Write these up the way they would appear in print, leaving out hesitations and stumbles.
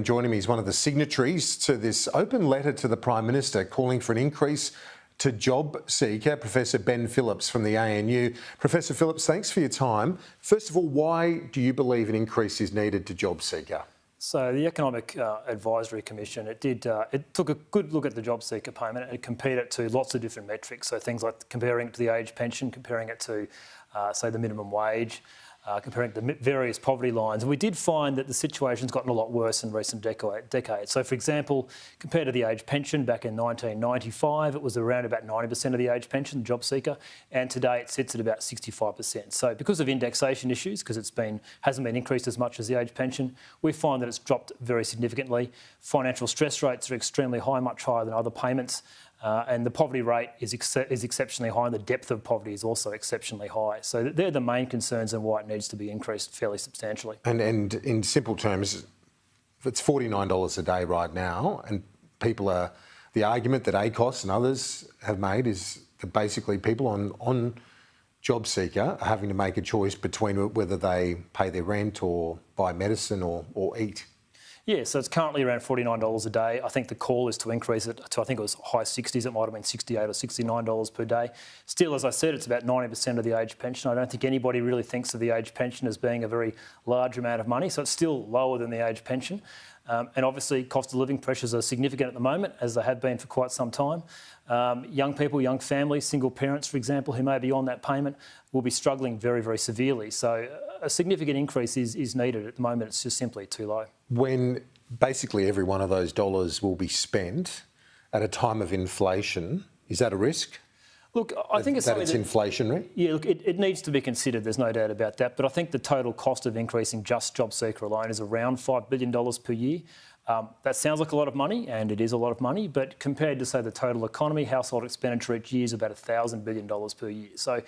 joining me is one of the signatories to this open letter to the Prime Minister calling for an increase to JobSeeker, Professor Ben Phillips from the ANU. Professor Phillips, thanks for your time. First of all, why do you believe an increase is needed to JobSeeker? So the Economic Advisory Commission, it took a good look at the JobSeeker payment and it compared it to lots of different metrics. So things like comparing it to the age pension, comparing it to, say, the minimum wage, comparing it to various poverty lines. And we did find that the situation's gotten a lot worse in recent decades. So, for example, compared to the age pension back in 1995, it was around about 90% of the age pension, the JobSeeker, and today it sits at about 65%. So because of indexation issues, because hasn't been increased as much as the age pension, we find that it's dropped very significantly. Financial stress rates are extremely high, much higher than other payments. And the poverty rate is exceptionally high and the depth of poverty is also exceptionally high. So they're the main concerns and why it needs to be increased fairly substantially. And in simple terms, it's $49 a day right now, and the argument that ACOS and others have made is that basically people on JobSeeker are having to make a choice between whether they pay their rent or buy medicine or eat. Yeah, so it's currently around $49 a day. I think the call is to increase it to, I think it was high 60s, it might have been $68 or $69 per day. Still, as I said, it's about 90% of the age pension. I don't think anybody really thinks of the age pension as being a very large amount of money, so it's still lower than the age pension. And obviously, cost of living pressures are significant at the moment, as they have been for quite some time. Young people, young families, single parents, for example, who may be on that payment, will be struggling very, very severely. So a significant increase is needed. At the moment, it's just simply too low. When basically every one of those dollars will be spent at a time of inflation, is that a risk? Look, I think it's inflationary? Yeah, look, it needs to be considered, there's no doubt about that, but I think the total cost of increasing just JobSeeker alone is around $5 billion per year. That sounds like a lot of money, and it is a lot of money, but compared to, say, the total economy, household expenditure each year is about $1,000 billion per year. So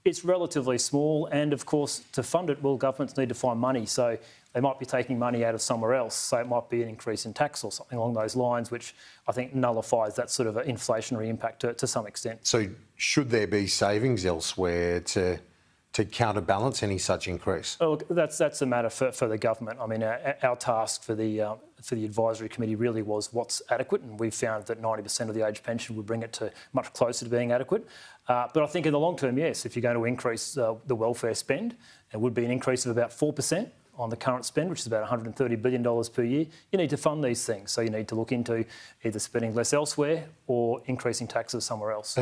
it's relatively small, and of course, to fund it, well, governments need to find money, so they might be taking money out of somewhere else, so it might be an increase in tax or something along those lines, which I think nullifies that sort of inflationary impact to some extent. So should there be savings elsewhere to counterbalance any such increase? Oh, look, that's a matter for the government. I mean, our task for the advisory committee really was what's adequate, and we found that 90% of the age pension would bring it to much closer to being adequate. But I think in the long term, yes, if you're going to increase the welfare spend, it would be an increase of about 4% on the current spend, which is about $130 billion per year. You need to fund these things. So you need to look into either spending less elsewhere or increasing taxes somewhere else.